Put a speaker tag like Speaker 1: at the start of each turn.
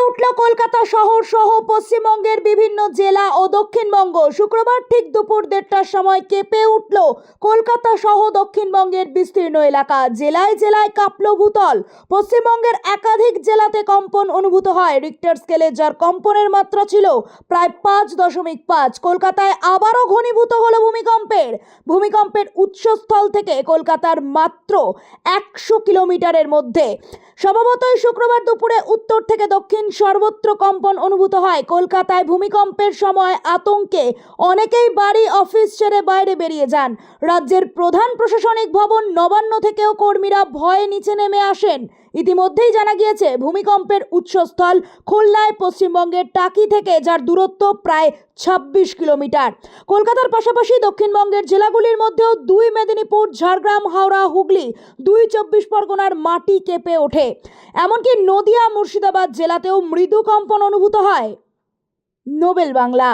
Speaker 1: উঠল কলকাতা শহর সহ পশ্চিমবঙ্গের বিভিন্ন জেলা ও দক্ষিণবঙ্গ। শুক্রবার ঠিক দুপুর 1:30টার সময় কেঁপে উঠল কলকাতা সহ দক্ষিণবঙ্গের বিস্তীর্ণ এলাকা। জেলায় জেলায় কাঁপল ভূতল। পশ্চিমবঙ্গের একাধিক জেলাতে কম্পন অনুভূত হয় রিক্টার স্কেলে, যার কম্পনের মাত্রা ছিল প্রায় 5.5। কলকাতায় আবারও ঘনীভূত হলো ভূমিকম্পের উৎসস্থল থেকে কলকাতার মাত্র 100 কিলোমিটারের মধ্যে। স্বভাবতই শুক্রবার দুপুরে উত্তর থেকে দক্ষিণ সর্বত্র কম্পন অনুভূত হয়। কলকাতায় ভূমিকম্পের সময় আতঙ্কে অনেকেই বাড়ি অফিস ছেড়ে বাইরে বেরিয়ে যান। রাজ্যের প্রধান প্রশাসনিক ভবন নবান্ন থেকেও কর্মীরা ভয়ে নিচে নেমে আসেন। ইতিমধ্যেই জানা গিয়েছে ভূমিকম্পের উৎসস্থল খুলনায় পশ্চিমবঙ্গের টাকি থেকে, যার দূরত্ব প্রায় 26 কিলোমিটার। কলকাতার পাশাপাশি দক্ষিণবঙ্গের জেলাগুলির মধ্যেও 2 মেদিনীপুর, ঝাড়গ্রাম, হাওড়া, হুগলি, 2 24 পরগনার মাটি কেঁপে ওঠে। এমনকি নদিয়া, মুর্শিদাবাদ জেলাতেও মৃদু কম্পন অনুভূত হয়। নোবেল বাংলা।